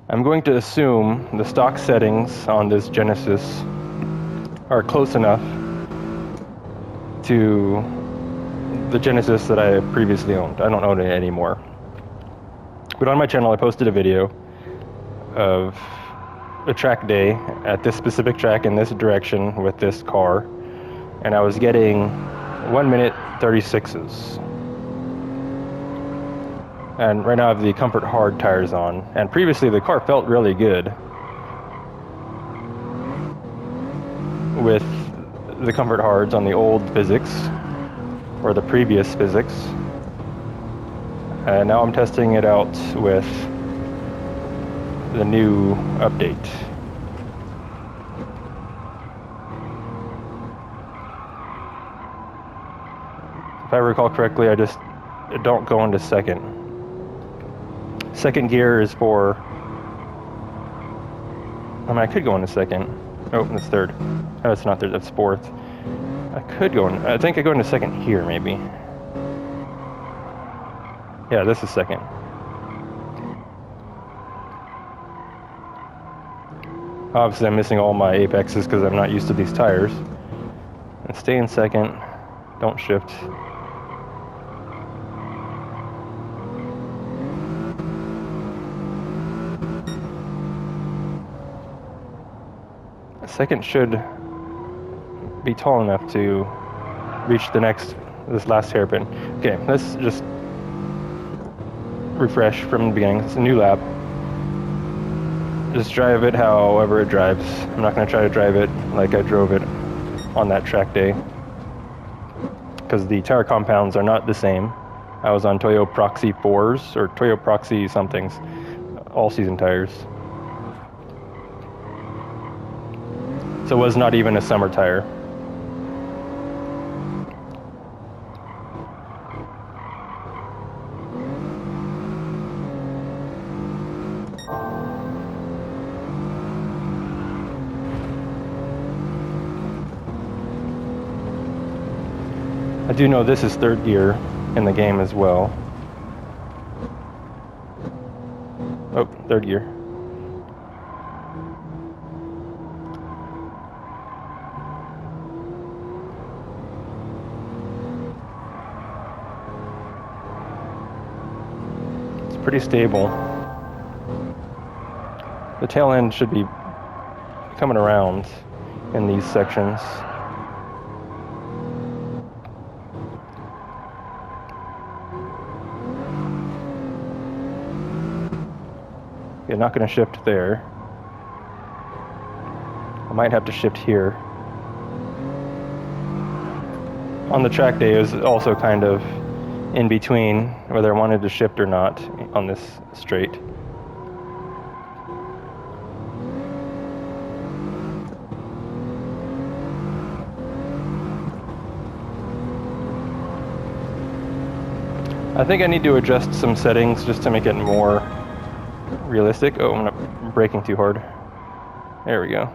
I'm going to assume the stock settings on this Genesis are close enough to the Genesis that I previously owned. I don't own it anymore. But on my channel I posted a video of a track day at this specific track in this direction with this car, and I was getting 1 minute 36s. And right now I have the Comfort Hard tires on, and previously the car felt really good with the Comfort Hards on the old physics, or the previous physics. And now I'm testing it out with the new update. If I recall correctly, I just don't go into second. Second gear is for... I mean, I could go into second. Oh, that's third. Oh, it's not third, that's fourth. I could go in... I think I go into second here, maybe. Yeah, this is second. Obviously, I'm missing all my apexes because I'm not used to these tires. And stay in second. Don't shift. Second should be tall enough to reach this last hairpin. Okay, let's just refresh from the beginning. It's a new lap. Just drive it however it drives. I'm not going to try to drive it like I drove it on that track day, because the tire compounds are not the same. I was on Toyo Proxy 4s, or Toyo Proxy somethings, all-season tires. So it was not even a summer tire. I do know this is third gear in the game as well. Oh, third gear. Pretty stable. The tail end should be coming around in these sections. You're not going to shift there. I might have to shift here. On the track day, it was also kind of in between whether I wanted to shift or not on this straight. I think I need to adjust some settings just to make it more realistic. Oh, I'm not braking too hard. There we go.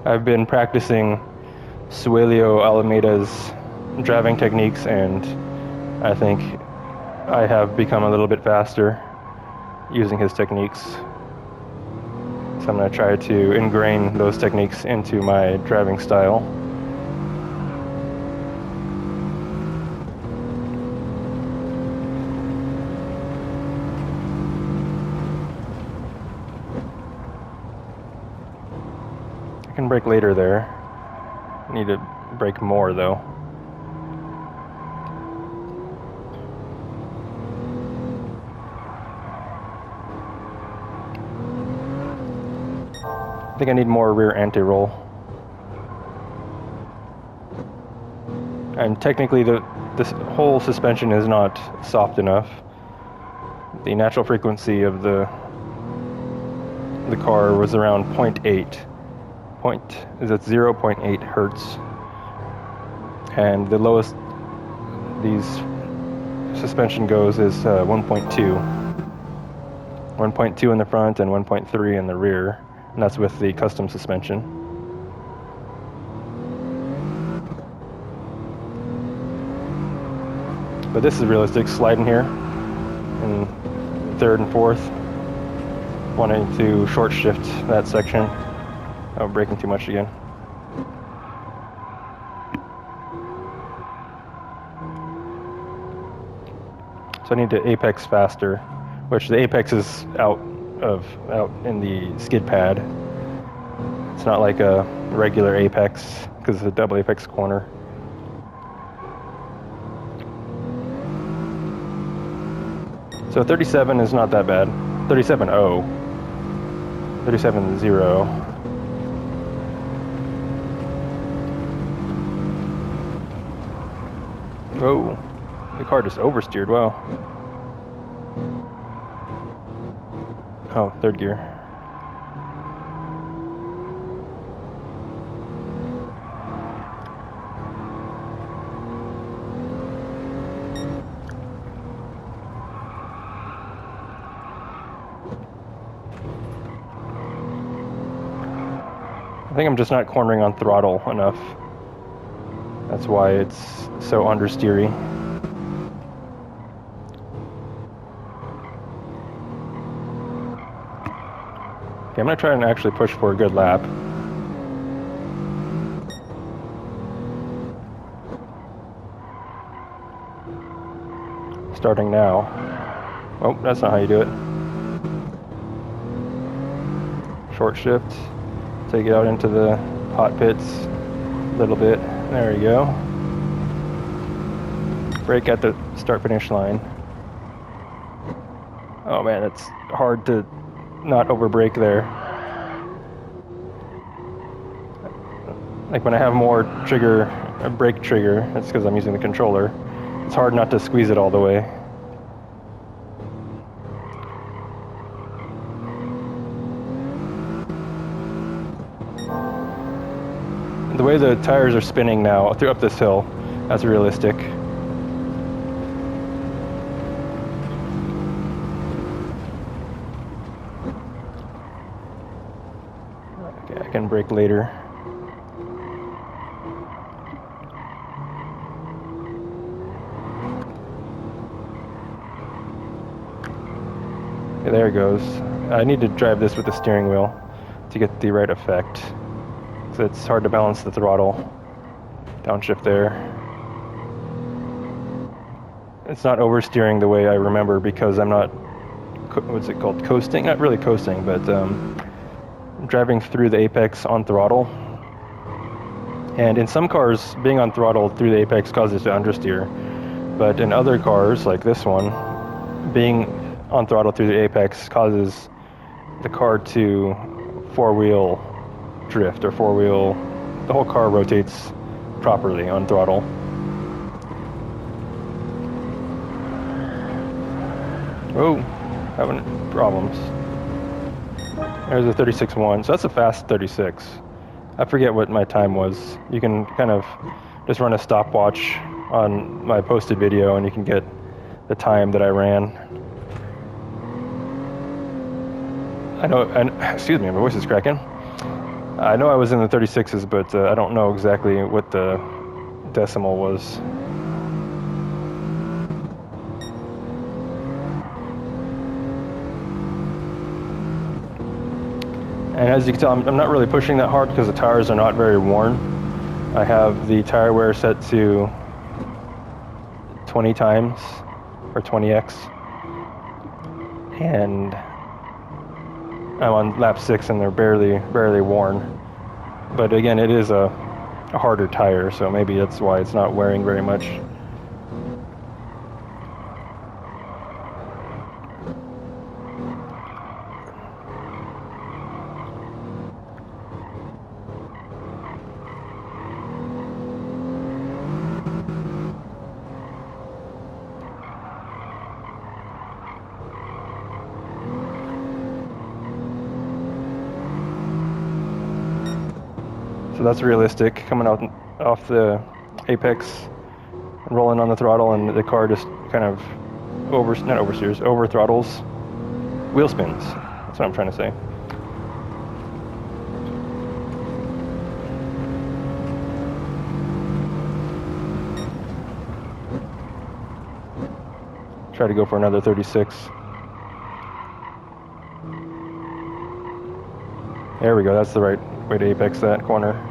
I've been practicing Suelio Alameda's driving techniques, and I think I have become a little bit faster using his techniques. So I'm going to try to ingrain those techniques into my driving style. I can brake later there. Need to brake more though. I think I need more rear anti-roll. And technically this whole suspension is not soft enough. The natural frequency of the car was around 0.8. Is it 0.8 hertz, and the lowest these suspension goes is 1.2 in the front and 1.3 in the rear, and that's with the custom suspension. But this is realistic. Sliding here, in third and fourth, wanting to short shift that section. Oh, braking too much again. So I need to apex faster, which the apex is out in the skid pad. It's not like a regular apex because it's a double apex corner. So 37 is not that bad. 37.0. 37.0. Whoa. The car just oversteered. Wow. Oh, third gear. I think I'm just not cornering on throttle enough. That's why it's so understeery. Okay, I'm gonna try and actually push for a good lap. Starting now. Oh, that's not how you do it. Short shift. Take it out into the hot pits a little bit. There you go. Brake at the start-finish line. Oh man, it's hard to not over-brake there. Like when I have more brake trigger, that's because I'm using the controller. It's hard not to squeeze it all the way. The way the tires are spinning now up this hill, that's realistic. Okay, I can brake later. Okay, there it goes. I need to drive this with the steering wheel to get the right effect. So it's hard to balance the throttle. Downshift there. It's not oversteering the way I remember because I'm not, what's it called, coasting? Not really coasting, but driving through the apex on throttle. And in some cars, being on throttle through the apex causes it to understeer. But in other cars, like this one, being on throttle through the apex causes the car to four-wheel drift or four-wheel. The whole car rotates properly on throttle. Oh, having problems. There's a 36.1, so that's a fast 36. I forget what my time was. You can kind of just run a stopwatch on my posted video and you can get the time that I ran. I know, and excuse me, my voice is cracking. I know I was in the 36s, but I don't know exactly what the decimal was. And as you can tell, I'm not really pushing that hard because the tires are not very worn. I have the tire wear set to 20 times, or 20x. And I'm on lap 6 and they're barely worn. But again, it is a harder tire, so maybe that's why it's not wearing very much. So that's realistic, coming out off the apex and rolling on the throttle, and the car just kind of over throttles, wheel spins. That's what I'm trying to say. Try to go for another 36. There we go, that's the right way to apex that corner.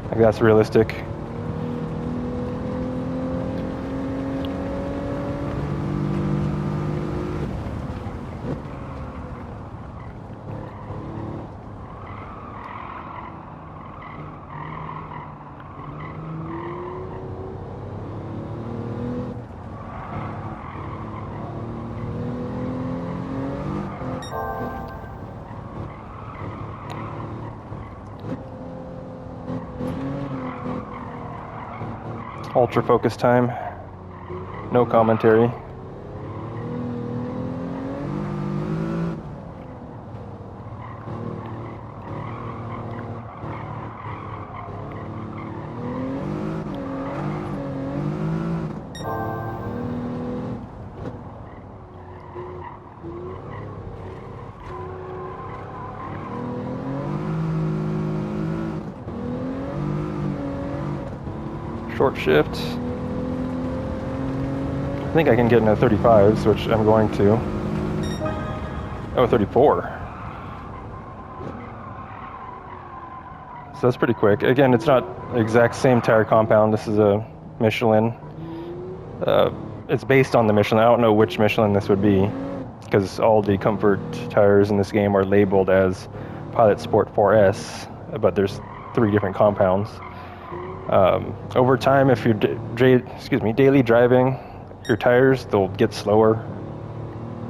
I think that's realistic. Ultra focus time, no commentary. Short shift. I think I can get into 35s, which I'm going to. Oh, 34. So that's pretty quick. Again, it's not the exact same tire compound. This is a Michelin. It's based on the Michelin. I don't know which Michelin this would be, because all the comfort tires in this game are labeled as Pilot Sport 4S, but there's 3 different compounds. Over time, if you're daily driving your tires, they'll get slower.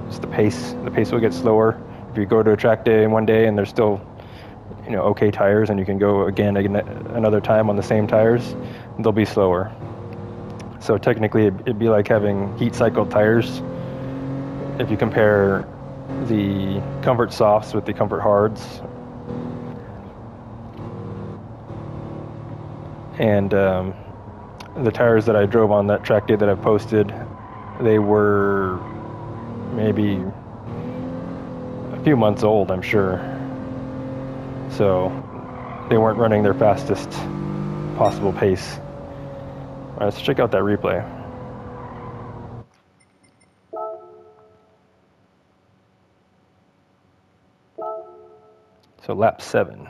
It's the pace will get slower. If you go to a track day one day and there's still, okay tires, and you can go again another time on the same tires, they'll be slower. So technically, it'd be like having heat cycled tires. If you compare the Comfort Softs with the Comfort Hards. And the tires that I drove on that track day that I posted, they were maybe a few months old, I'm sure. So they weren't running their fastest possible pace. All right, let's check out that replay. So lap 7.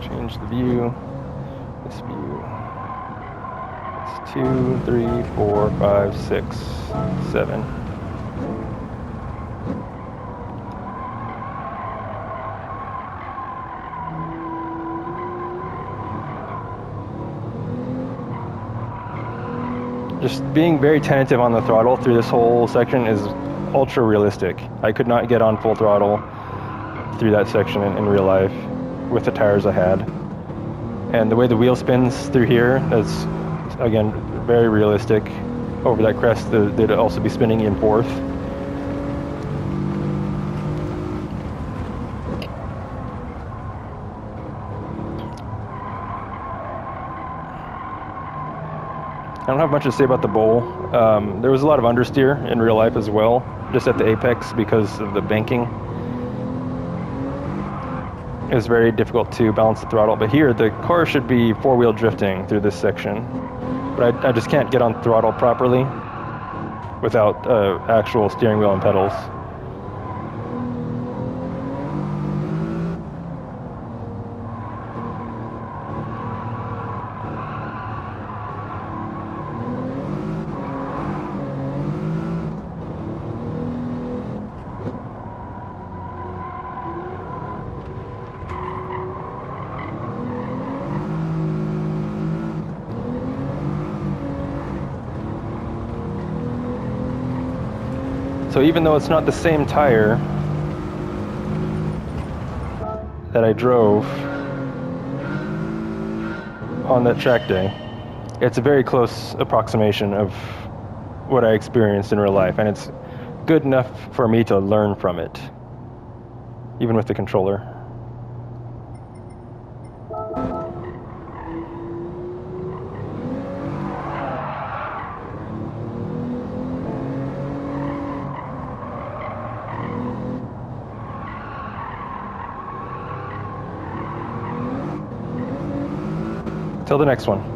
Change the view. This view. It's 2, 3, 4, 5, 6, 7. Just being very tentative on the throttle through this whole section is ultra realistic. I could not get on full throttle through that section in real life with the tires I had. And the way the wheel spins through here, that's, again, very realistic. Over that crest, they'd also be spinning in fourth. I don't have much to say about the bowl. There was a lot of understeer in real life as well, just at the apex because of the banking. It was very difficult to balance the throttle, but here the car should be four-wheel drifting through this section. But I just can't get on throttle properly without actual steering wheel and pedals. So even though it's not the same tire that I drove on that track day, it's a very close approximation of what I experienced in real life, and it's good enough for me to learn from it, even with the controller. Till the next one.